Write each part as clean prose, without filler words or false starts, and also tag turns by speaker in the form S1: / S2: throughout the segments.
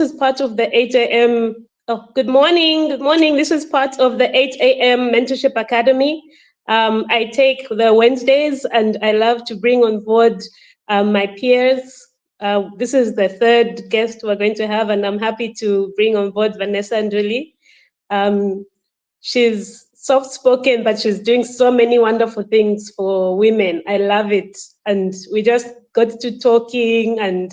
S1: This is part of the 8 a.m. Oh, good morning. Good morning. This is part of the 8 a.m. Mentorship Academy. I take the Wednesdays and I love to bring on board my peers. This is the third guest we're going to have, and I'm happy to bring on board Vanessa Nduli. She's soft spoken, but she's doing so many wonderful things for women. I love it. And we just got to talking and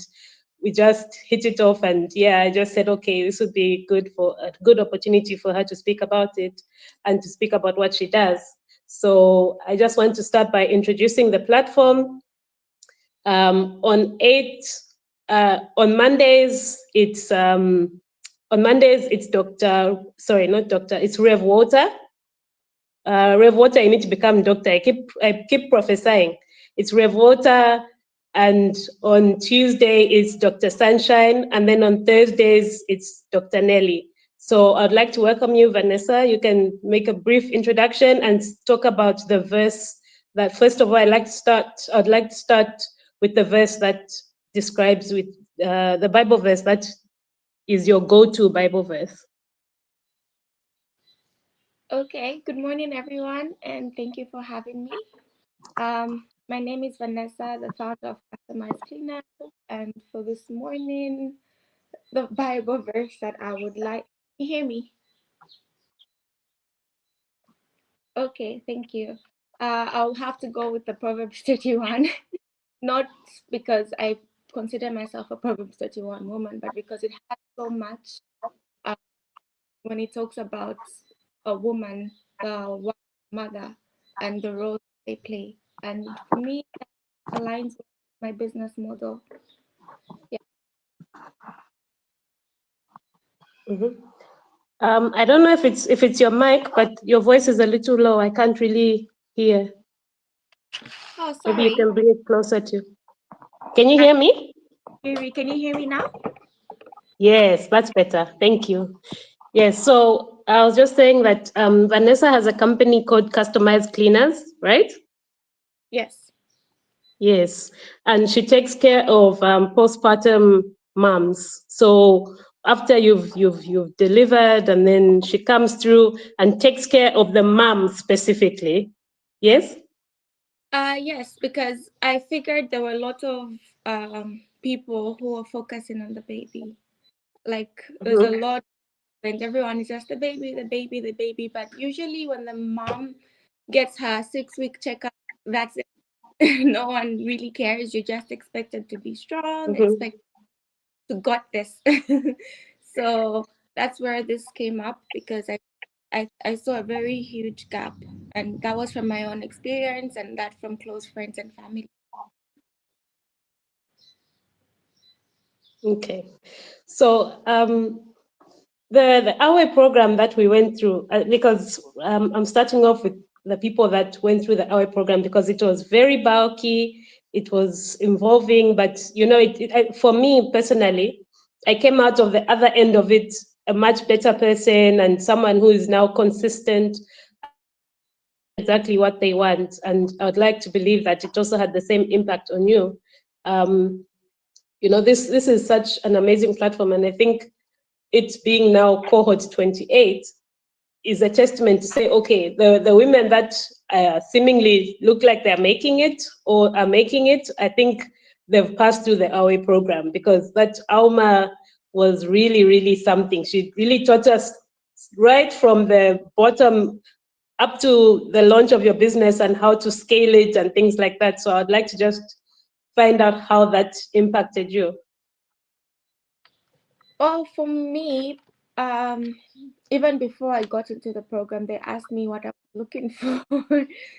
S1: we just hit it off. And yeah, I just said, okay, this would be good for a good opportunity for her to speak about it and to speak about what she does. So I just want to start by introducing the platform. On Mondays, it's not doctor, it's Rev Water. Rev Water, you need to become doctor. I keep prophesying. It's Rev Water, and on Tuesday it's Dr. Sunshine, and then on Thursdays it's Dr. Nelly. So I'd like to welcome you, Vanessa. You can make a brief introduction and talk about the verse that, first of all, I'd like to start with the verse that describes with the Bible verse that is your go-to Bible verse.
S2: Okay, good morning, everyone, and thank you for having me. My name is Vanessa, the founder of Customized Cleaner, and for this morning, the Bible verse that I would like. Can you hear me? Okay, thank you. I'll have to go with the Proverbs 31, not because I consider myself a Proverbs 31 woman, but because it has so much when it talks about a woman, the mother, and the role they play. And for me, that aligns with my business model. Yeah.
S1: Mm-hmm. I don't know if it's your mic, but your voice is a little low. I can't really hear.
S2: Oh,
S1: Maybe you
S2: sorry.
S1: can bring it closer to. Can you hear me?
S2: Can you hear me now?
S1: Yes, that's better. Thank you. Yes, so I was just saying that Vanessa has a company called Customized Cleaners, right?
S2: Yes.
S1: Yes, and she takes care of postpartum moms. So after you've delivered, and then she comes through and takes care of the mom specifically. Yes.
S2: Yes, because I figured there were a lot of people who are focusing on the baby. Like there's a
S1: Mhm.
S2: lot, and everyone is just the baby, the baby, the baby. But usually when the mom gets her 6-week checkup, that's it. No one really cares. You're just expected to be strong,
S1: Mhm.
S2: expect to got this. So that's where this came up because I saw a very huge gap, and that was from my own experience and that from close friends and family.
S1: Okay. So the Awe program that we went through, because I'm starting off with the people that went through the Awe program because it was very bulky, it was involving, but for me personally, I came out of the other end of it a much better person and someone who is now consistent, exactly what they want. And I would like to believe that it also had the same impact on you. Um, this is such an amazing platform, and I think it being now cohort 28 is a testament to say, okay, the women that seemingly look like they're making it or are making it, I think they've passed through the AWE program, because that Alma was really, really something. She really taught us right from the bottom up to the launch of your business and how to scale it and things like that. So I'd like to just find out how that impacted you.
S2: Well, for me, um, even before I got into the program, they asked me what I was looking for.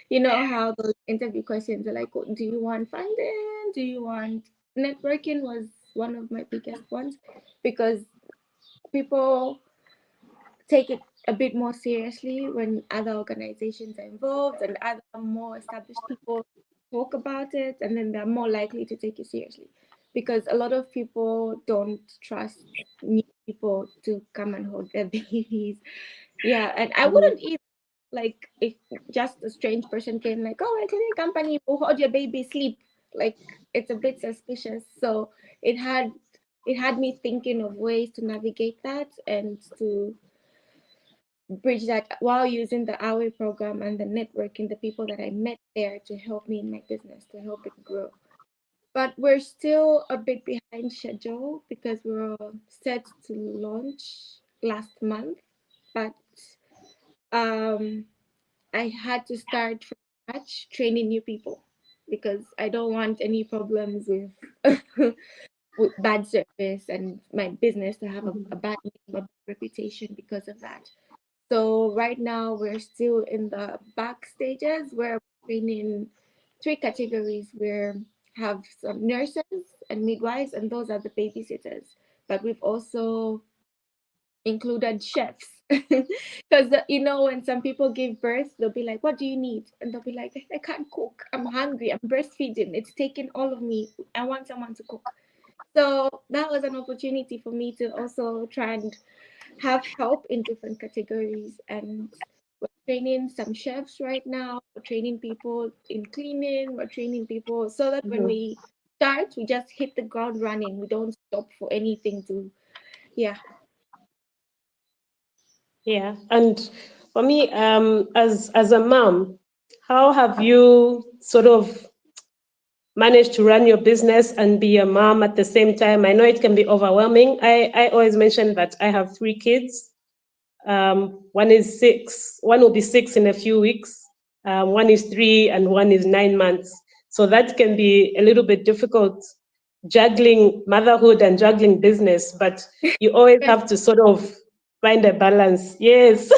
S2: You know how those interview questions are like, do you want funding? Do you want networking? Was one of my biggest ones because people take it a bit more seriously when other organizations are involved and other more established people talk about it, and then they're more likely to take it seriously because a lot of people don't trust new people to come and hold their babies. Yeah, and I wouldn't even like if just a strange person came like, oh, a cleaning company will hold your baby sleep. Like it's a bit suspicious. So it had it had me thinking of ways to navigate that and to bridge that while using the Awe program and the networking, the people that I met there to help me in my business, to help it grow. But we're still a bit behind schedule because we were set to launch last month. But I had to start from scratch training new people because I don't want any problems with with bad service and my business to have a bad name, a bad reputation because of that. So right now we're still in the back stages where we're training three categories. We have some nurses and midwives, and those are the babysitters. But we've also included chefs because when some people give birth, they'll be like, what do you need? And they'll be like, I can't cook, I'm hungry, I'm breastfeeding, it's taking all of me, I want someone to cook. So that was an opportunity for me to also try and have help in different categories. And we're training some chefs right now, we're training people in cleaning, we're training people so that when we start, we just hit the ground running, we don't stop for anything to
S1: Yeah, and for me, as a mom, how have you sort of managed to run your business and be a mom at the same time? I know it can be overwhelming. I always mention that I have 3 kids. One is 6. One will be 6 in a few weeks. One is 3, and one is 9 months. So that can be a little bit difficult, juggling motherhood and juggling business. But you always
S2: yes
S1: have to sort of find a balance. Yes.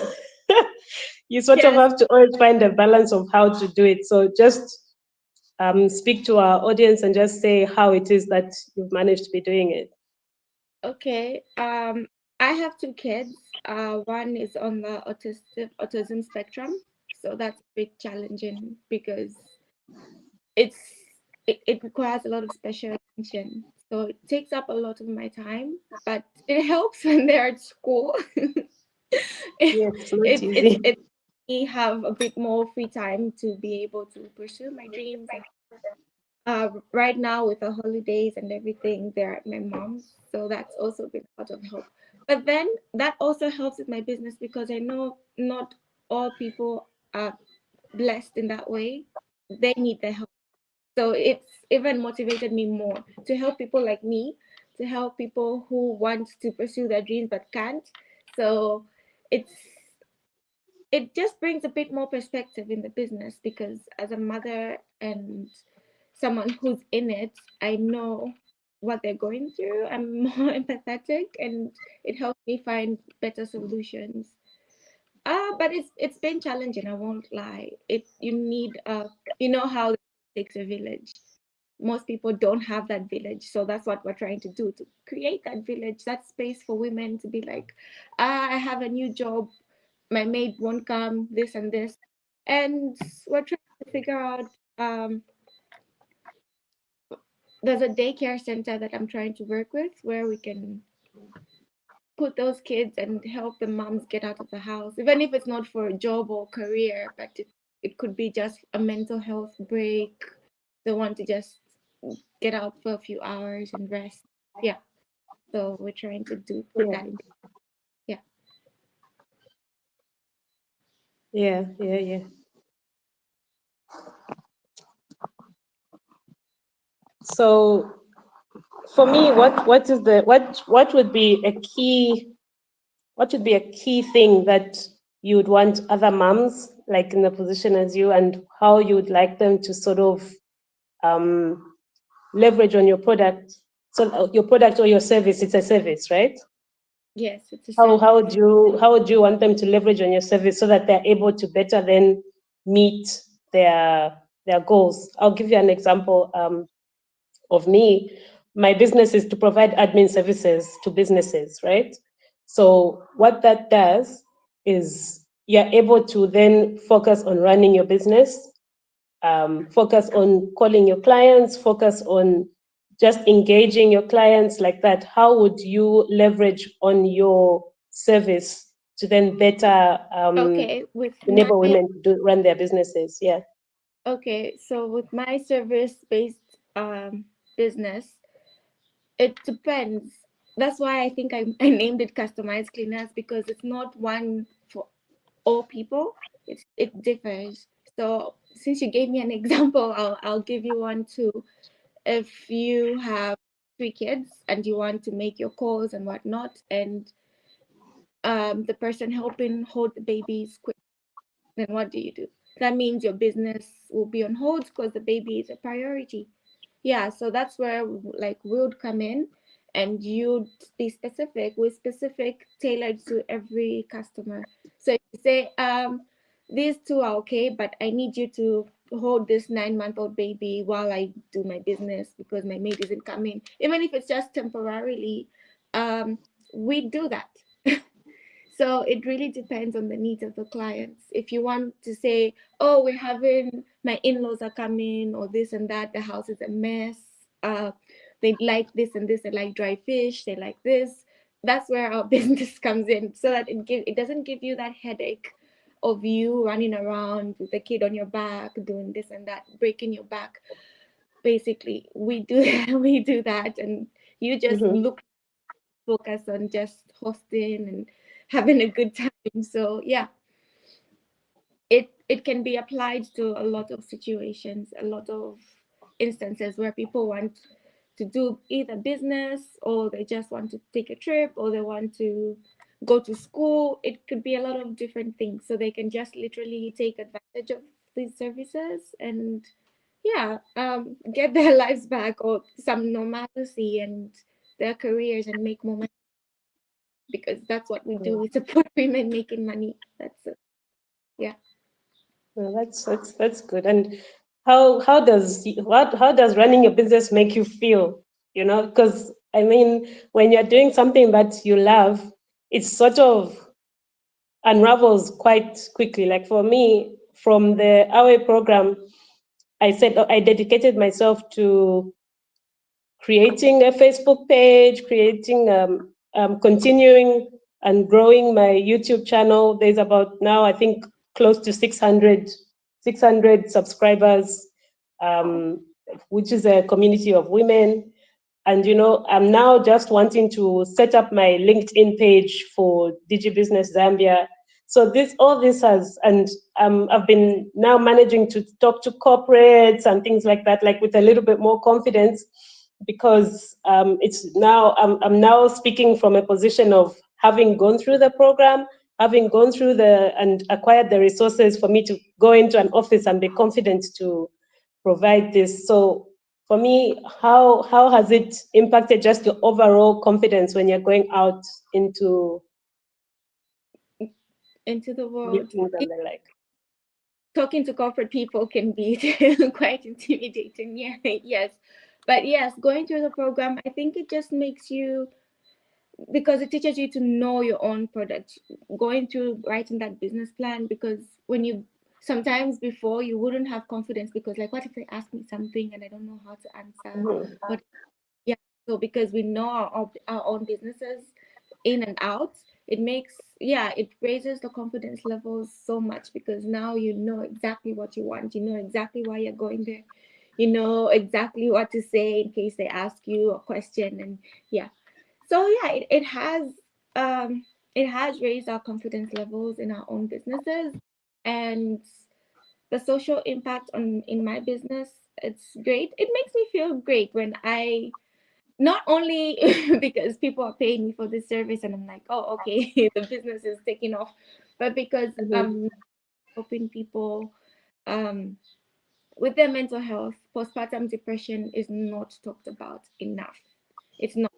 S1: You sort of
S2: yes
S1: have to always find a balance of how to do it. So just speak to our audience and just say how it is that you've managed to be doing it.
S2: Okay. I have 2 kids. One is on the autism spectrum, so that's a bit challenging because it's it requires a lot of special attention. So it takes up a lot of my time, but it helps when they're at school.
S1: Yes, it's not
S2: It's
S1: easy.
S2: me have a bit more free time to be able to pursue my dreams. And right now with the holidays and everything, they're at my mom's, so that's also been a lot of help. But then that also helps with my business because I know not all people are blessed in that way. They need the help, so it's even motivated me more to help people like me, to help people who want to pursue their dreams but can't. So it's it just brings a bit more perspective in the business because as a mother and someone who's in it, I know what they're going through. I'm more empathetic and it helps me find better solutions. But it's been challenging, I won't lie. You need how it takes a village. Most people don't have that village. So that's what we're trying to do, to create that village, that space for women to be like, I have a new job, my maid won't come, this and this. And we're trying to figure out there's a daycare center that I'm trying to work with where we can put those kids and help the moms get out of the house, even if it's not for a job or career, but it could be just a mental health break. They want to just get out for a few hours and rest. Yeah. So we're trying to put
S1: Yeah,
S2: that in. Yeah.
S1: yeah. So for me, what would be a key thing that you would want other moms like in a position as you, and how you would like them to sort of um, leverage on your product? So your product or your service, it's a service, right?
S2: Yes, it's a
S1: How
S2: service.
S1: would you want them to leverage on your service so that they're able to better then meet their goals? I'll give you an example of me. My business is to provide admin services to businesses, right? So what that does is you're able to then focus on running your business, focus on calling your clients, focus on just engaging your clients like that. How would you leverage on your service to then better
S2: Okay, with my
S1: enable women to run their businesses? Yeah.
S2: okay, so with my service-based business, It depends. That's why I think I named it customized cleaners, because it's not one for all people. It differs. So since you gave me an example, I'll give you one too. If you have 3 kids and you want to make your calls and whatnot, and the person helping hold the babies quick, then what do? That means your business will be on hold because the baby is a priority. Yeah, so that's where like we would come in, and you'd be specific with specific tailored to every customer. So if you say, these two are okay, but I need you to hold this 9-month-old baby while I do my business because my maid isn't coming, even if it's just temporarily, we do that. So it really depends on the needs of the clients. If you want to say, oh, we're having, my in-laws are coming, or this and that, the house is a mess, they like this and this, they like dry fish, they like this, that's where our business comes in, so that it doesn't give you that headache of you running around with the kid on your back, doing this and that, breaking your back. Basically, we do we do that, and you just
S1: Mm-hmm.
S2: look focus on just hosting and having a good time. So yeah, it can be applied to a lot of situations, a lot of instances where people want to do either business, or they just want to take a trip, or they want to go to school. It could be a lot of different things, so they can just literally take advantage of these services and yeah, get their lives back or some normalcy and their careers and make more money, because that's what we do. We support women making money. That's it. Yeah.
S1: Well, that's good. And how does running a business make you feel? You know, because I mean, when you're doing something that you love, it sort of unravels quite quickly. Like for me, from the Awe program, I said I dedicated myself to creating a Facebook page, continuing and growing my YouTube channel. There's about now, I think, close to 600 subscribers, um, which is a community of women. And, you know, I'm now just wanting to set up my LinkedIn page for Digi Business Zambia. So all this has, and I've been now managing to talk to corporates and things like that, like with a little bit more confidence, because it's now I'm now speaking from a position of having gone through the program, having gone through and acquired the resources for me to go into an office and be confident to provide this. So for me, how has it impacted just your overall confidence when you're going out into
S2: Into the world.
S1: meetings and the like?
S2: Talking to corporate people can be quite intimidating. Yeah, yes. But yes, going through the program, I think it just makes you, because it teaches you to know your own product, going through writing that business plan, because when you, sometimes before you wouldn't have confidence, because like, what if they ask me something and I don't know how to answer?
S1: Mhm.
S2: What? Yeah. So because we know our own businesses in and out, it makes, yeah, it raises the confidence levels so much, because now you know exactly what you want, you know exactly why you're going there, you know exactly what to say in case they ask you a question. And yeah, so yeah, it has raised our confidence levels in our own businesses. And the social impact on in my business, it's great. It makes me feel great when I, not only because people are paying me for this service and I'm like, oh, okay, the business is taking off, but because
S1: Mhm.
S2: I'm helping people um, with their mental health. Postpartum depression is not talked about enough. It's not.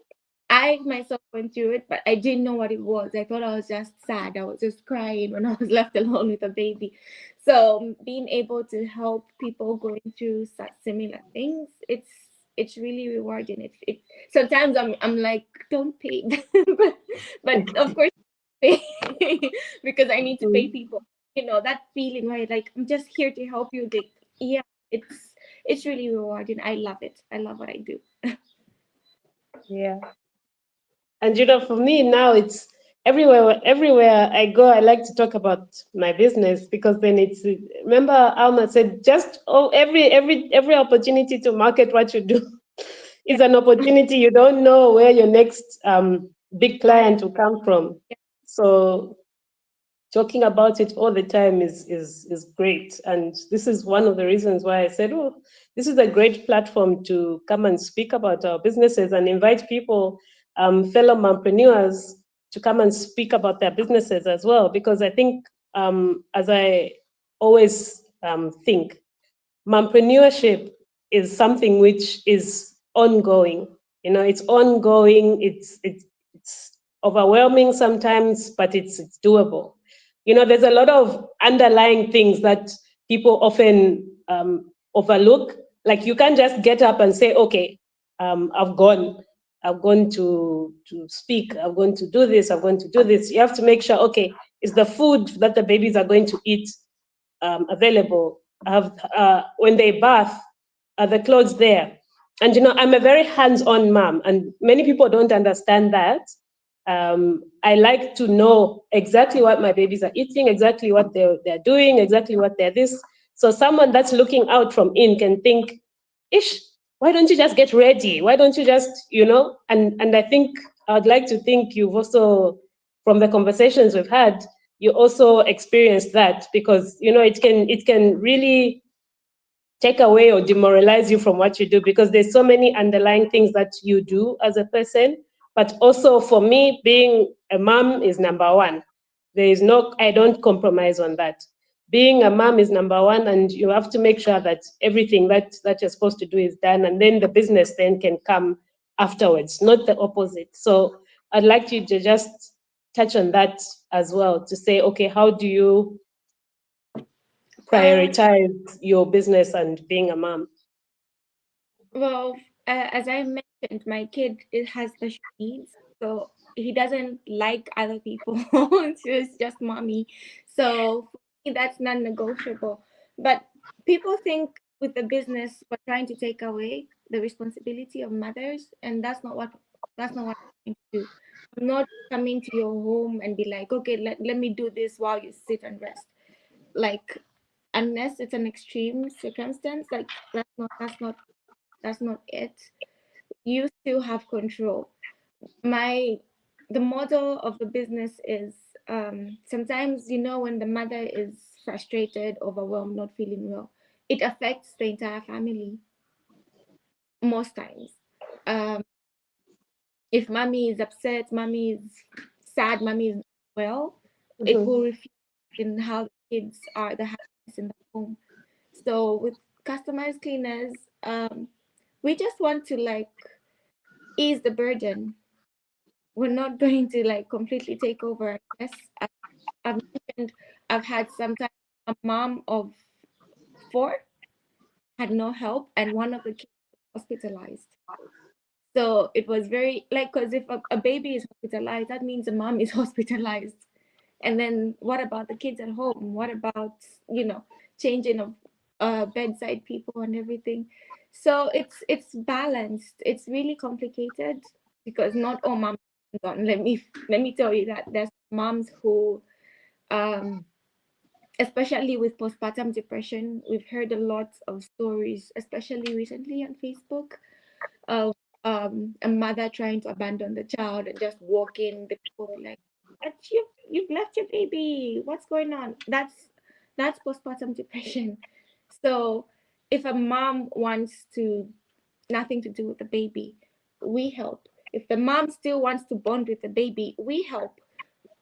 S2: I myself went through it, but I didn't know what it was. I thought I was just sad. I was just crying when I was left alone with a baby. So being able to help people going through such similar things, it's really rewarding. It sometimes I'm like, don't pay, but of course pay because I need to pay
S1: Mhm.
S2: people. You know that feeling where like, I'm just here to help you. Like, yeah, it's really rewarding. I love it. I love what I do.
S1: Yeah. And you know, for me now, it's everywhere I go, I like to talk about my business, because then it's, remember Alma said, just every opportunity to market what you do. it's an opportunity. You don't know where your next big client will come from. So talking about it all the time is great. And this is one of the reasons why I said, oh, this is a great platform to come and speak about our businesses and invite people, fellow mompreneurs, to come and speak about their businesses as well. Because I think, as I always think, mompreneurship is something which is ongoing. You know, it's ongoing. It's overwhelming sometimes, but it's doable. You know, there's a lot of underlying things that people often overlook. Like you can't just get up and say, okay, I've gone to speak, I'm going to do this, I'm going to do this. You have to make sure, okay, is the food that the babies are going to eat available? Have when they bath, are the clothes there? And you know, I'm a very hands-on mom, and many people don't understand that. I like to know exactly what my babies are eating, exactly what they're doing, exactly what they're this. So someone that's looking out from in can think, ish, why don't you just get ready? Why don't you just, you know? And I think I'd like to think you've also, from the conversations we've had, you also experienced that, because you know it can really take away or demoralize you from what you do, because there's so many underlying things that you do as a person. But also for me, being a mom is number one. There is no, I don't compromise on that. Being a mom is number one, and you have to make sure that everything that you're supposed to do is done, and then the business then can come afterwards, not the opposite. So I'd like you to just touch on that as well, to say, okay, how do you prioritize your business and being a mom?
S2: Well, as I mentioned, my kid has special needs, so he doesn't like other people. It's just mommy. So for me, that's non-negotiable. But people think with the business we're trying to take away the responsibility of mothers, and that's not what I'm trying to do. I'm not coming to your home and be like, okay, let me do this while you sit and rest. Like, unless it's an extreme circumstance, like that's not it. You still have control. My The model of the business is, sometimes, when the mother is frustrated, overwhelmed, not feeling well, it affects the entire family most times. um, if mommy is upset, mommy is sad, mommy is not well, it will
S1: Mhm.
S2: reflect in how the kids are, the happiness in the home. So with customized cleaners, we just want to like ease the burden. We're not going to like completely take over. Yes, I've mentioned, I've had sometimes a mom of four had no help, and one of the kids was hospitalized. So it was very like, because if a baby is hospitalized, that means a mom is hospitalized. And then what about the kids at home? What about, changing of bedside people and everything? So it's balanced. It's really complicated because not all moms are done. Let me tell you that there's moms who, um especially with postpartum depression, we've heard a lot of stories, especially recently on Facebook, of a mother trying to abandon the child and just walk in. The people be like, "But you've left your baby. What's going on?" That's postpartum depression. So if a mom wants to nothing to do with the baby, we help. If the mom still wants to bond with the baby, we help.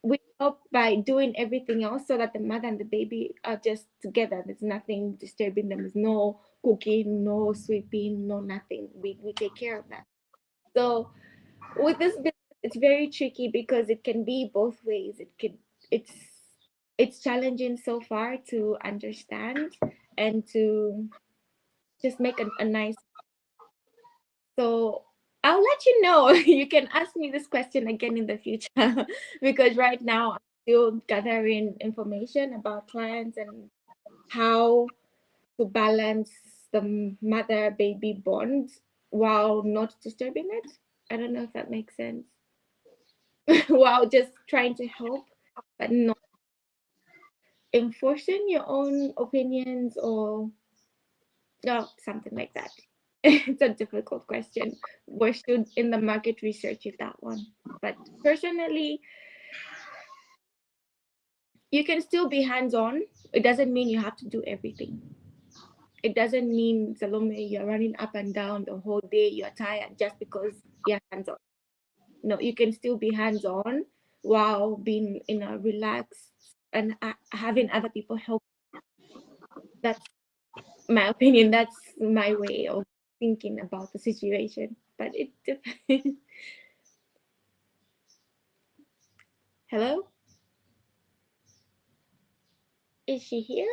S2: We help by doing everything else so that the mother and the baby are just together. There's nothing disturbing them. There's no cooking, no sweeping, no nothing. We take care of that. So with this business, it's very tricky because it can be both ways. It's it's challenging so far to understand and to just make a nice. So I'll let you know. You can ask me this question again in the future because right now I'm still gathering information about clients and how to balance the mother baby bond while not disturbing it. I don't know if that makes sense. While just trying to help, but not enforcing your own opinions or something like that. It's a difficult question. We should in the market research it, that one. But personally, you can still be hands-on. It doesn't mean you have to do everything. It doesn't mean, Salome, you're running up and down the whole day, you're tired just because you're hands-on. No, you can still be hands-on while being in a relaxed and having other people help. That's my opinion. That's my way of thinking about the situation. But it depends. Hello? Is she here?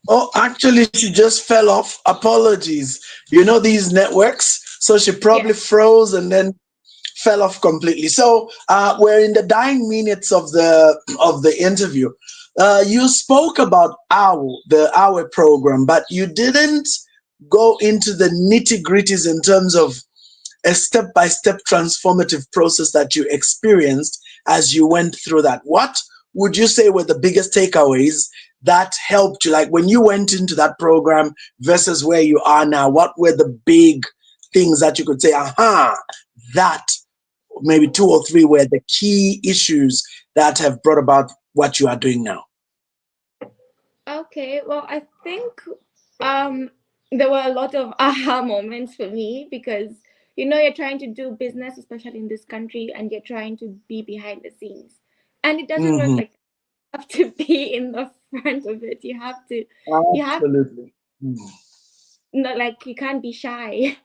S3: Oh, actually, she just fell off. Apologies. You know these networks, so she probably
S2: Yeah.
S3: froze and then fell off completely. So we're in the dying minutes of the interview. You spoke about the OWL program, but you didn't go into the nitty gritties in terms of a step-by-step transformative process that you experienced as you went through that. What would you say were the biggest takeaways that helped you? Like when you went into that program versus where you are now, what were the big things that you could say, aha, that maybe two or three were the key issues that have brought about what you are doing now?
S2: Okay. Well, I think there were a lot of aha moments for me because you're trying to do business, especially in this country, and you're trying to be behind the scenes, and it doesn't work
S3: Mm-hmm.
S2: like that. You have to be in the front of it. You have
S3: Absolutely. Mm.
S2: not like you can't be shy.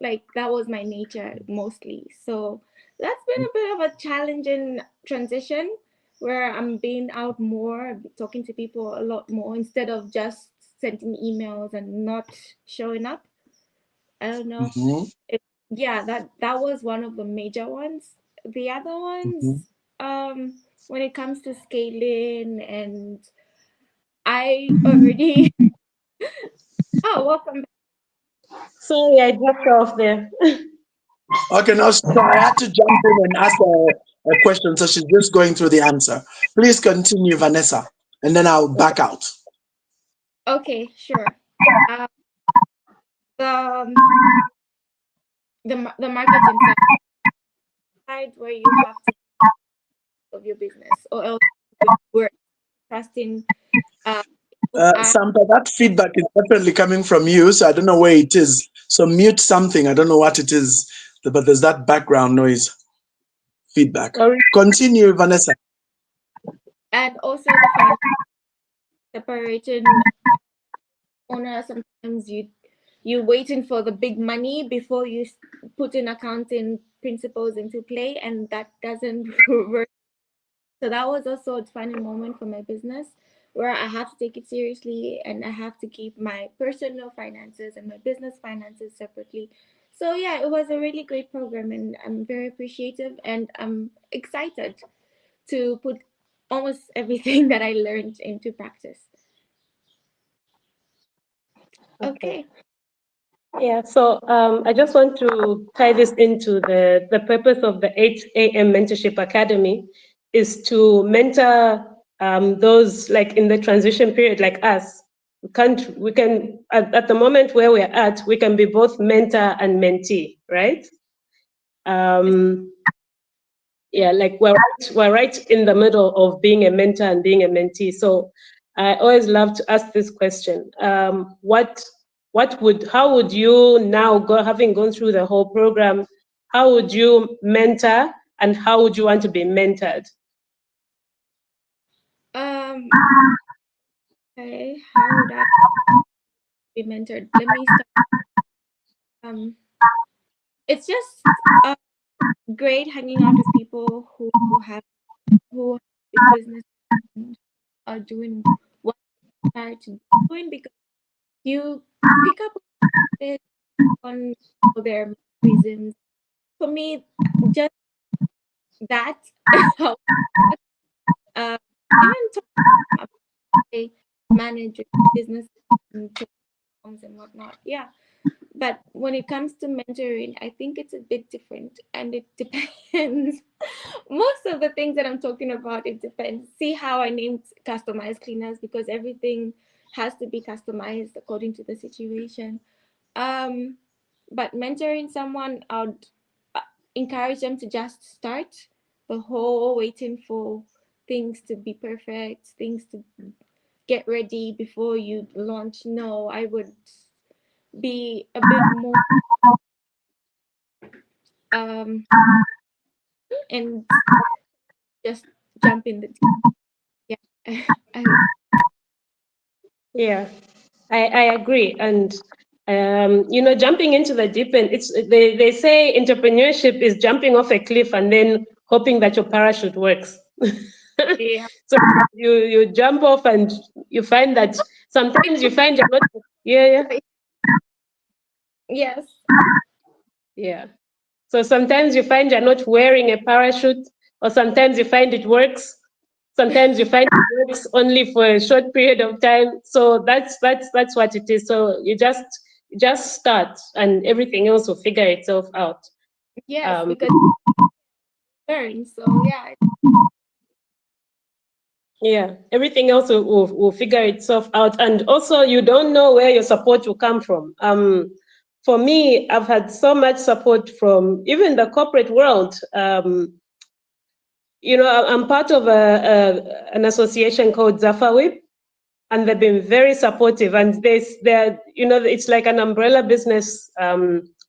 S2: Like that was my nature mostly. So that's been a bit of a challenging transition where I'm being out more, talking to people a lot more instead of just sending emails and not showing up. I don't know.
S3: Mm-hmm.
S2: Yeah, that was one of the major ones. The other
S3: Mm-hmm.
S2: ones, when it comes to scaling, and I already oh, welcome.
S1: Sorry, I dropped off there.
S3: Okay, now so I had to jump in and ask a question, so she's just going through the answer. Please continue, Vanessa, and then I'll back out.
S2: Okay, sure. Uh, the the marketing side where you have to of your business or else we're trusting uh
S3: Sampa, that feedback is definitely coming from you, so I don't know where it is. So mute something. I don't know what it is, but there's that background noise feedback.
S1: Sorry.
S3: Continue, Vanessa.
S2: and also the finance separating owner. Sometimes you're waiting for the big money before you put in accounting principles into play, and that doesn't work. So that was also a defining moment for my business where I have to take it seriously and I have to keep my personal finances and my business finances separately. So yeah, it was a really great program and I'm very appreciative and I'm excited to put almost everything that I learned into practice.
S1: Okay.
S2: Okay.
S1: Yeah, so I just want to tie this into the purpose of the 08Am Mentorship Academy is to mentor those like in the transition period like us. We can at the moment where we're at, we can be both mentor and mentee, right? Um, yeah, like we're right in the middle of being a mentor and being a mentee. So I always love to ask this question: how would you now go, having gone through the whole program, how would you mentor and how would you want to be mentored?
S2: Um, okay, how would I be mentored? Let me start. Um, it's just great hanging out with people who have big business and are doing what they are to doing because you pick up a bit on their reasons. For me, just that helps. Uh, even talking about say, manage business and platforms and whatnot. Yeah. But when it comes to mentoring, I think it's a bit different and it depends. Most of the things that I'm talking about, it depends. See how I named customized cleaners because everything has to be customized according to the situation. But mentoring someone, I would encourage them to just start the whole waiting for things to be perfect, things to get ready before you launch. No, I would be a bit more and just jump in the yeah.
S1: Yeah, I agree. And jumping into the deep end, they say entrepreneurship is jumping off a cliff and then hoping that your parachute works.
S2: Yeah.
S1: So you jump off and you find that sometimes you find you're not. Yeah,
S2: Yes.
S1: yeah. So sometimes you find you're not wearing a parachute, or sometimes you find it works. Sometimes you find it works only for a short period of time. So that's what it is. So you just start, and everything else will figure itself out.
S2: Yes, because learn. So yeah.
S1: Yeah, everything else will figure itself out. And also, you don't know where your support will come from. For me, I've had so much support from even the corporate world. I'm part of an association called Zafawib, and they've been very supportive. And it's like an umbrella business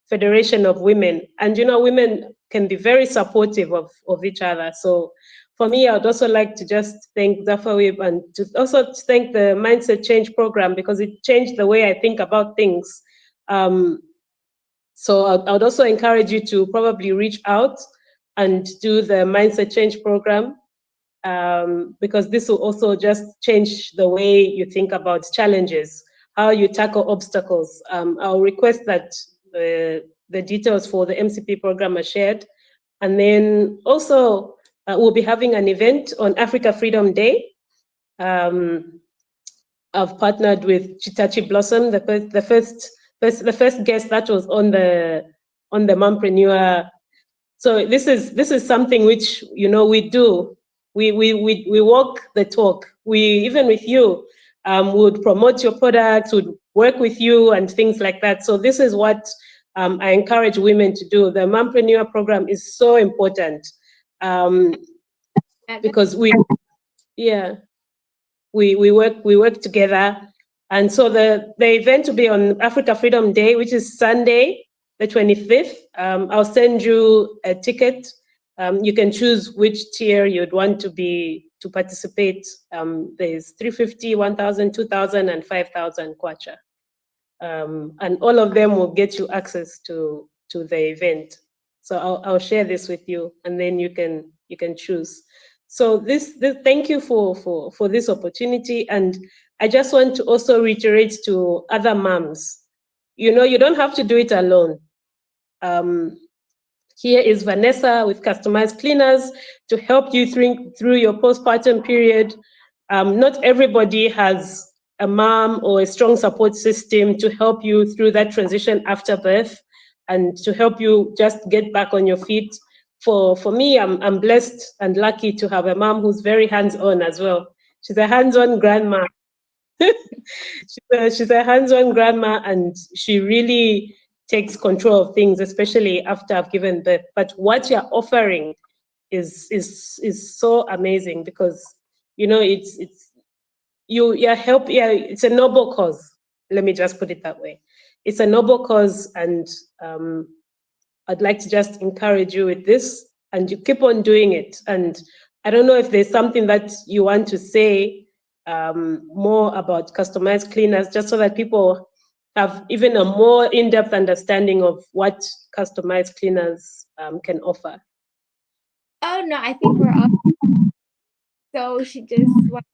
S1: federation of women. And women can be very supportive of each other. So for me, I would also like to just thank Zafawib and to also thank the Mindset Change program, because it changed the way I think about things. So I would also encourage you to probably reach out and do the Mindset Change program, because this will also just change the way you think about challenges, how you tackle obstacles. I'll request that the details for the MCP program are shared. And then also, we'll be having an event on Africa Freedom Day. I've partnered with Chitachi Blossom, the first guest that was on the Mompreneur. So this is something which we do. We walk the talk. We, even with you, would promote your products, would work with you and things like that. So this is what I encourage women to do. The Mompreneur program is so important, because we work together. And so the event will be on Africa Freedom Day, which is Sunday, the 25th. I'll send you a ticket. You can choose which tier you'd want to participate. There's 350, 1,000, 2,000, and 5,000 kwacha. And all of them will get you access to the event. So I'll share this with you, and then you can choose. So this thank you for this opportunity. And I just want to also reiterate to other moms, you don't have to do it alone. Here is Vanessa with Customized Cleaners to help you through your postpartum period. Not everybody has a mom or a strong support system to help you through that transition after birth, and to help you just get back on your feet. For me, I'm blessed and lucky to have a mom who's very hands-on as well. She's a hands-on grandma. She's a hands-on grandma, and she really takes control of things, especially after I've given birth. But what you're offering is so amazing, because it's a noble cause. Let me just put it that way. It's a noble cause, and I'd like to just encourage you with this, and you keep on doing it. And I don't know if there's something that you want to say more about Customized Cleaners, just so that people have even a more in-depth understanding of what Customized Cleaners can offer.
S2: Oh no, I think we're up. So she just want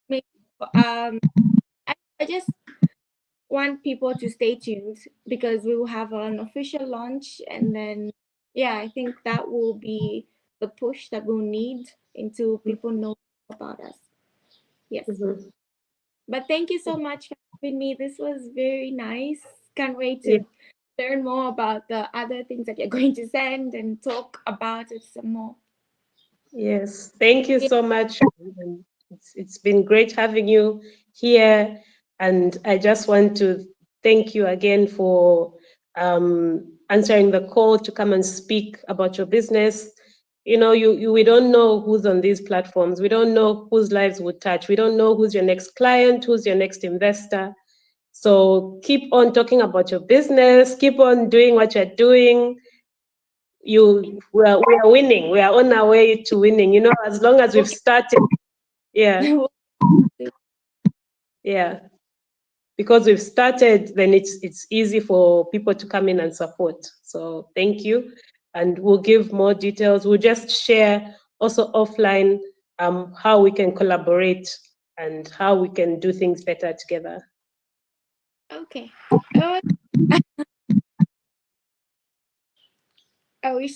S2: me. I just want people to stay tuned, because we will have an official launch, and then I think that will be the push that we'll need until people know about us. Yes.
S1: Mm-hmm.
S2: But thank you so much for having me. This was very nice. Can't wait
S1: Yeah.
S2: to learn more about the other things that you're going to send and talk about it some more.
S1: Yes, thank you so much. It's been great having you here, and I just want to thank you again for answering the call to come and speak about your business. You know, we don't know who's on these platforms. We don't know whose lives would touch. We don't know who's your next client, who's your next investor. So keep on talking about your business. Keep on doing what you're doing. We are winning. We are on our way to winning. You know, as long as we've started. Yeah. Yeah. Because we've started, then it's easy for people to come in and support. So thank you. And we'll give more details. We'll just share also offline how we can collaborate and how we can do things better together.
S2: Okay. I wish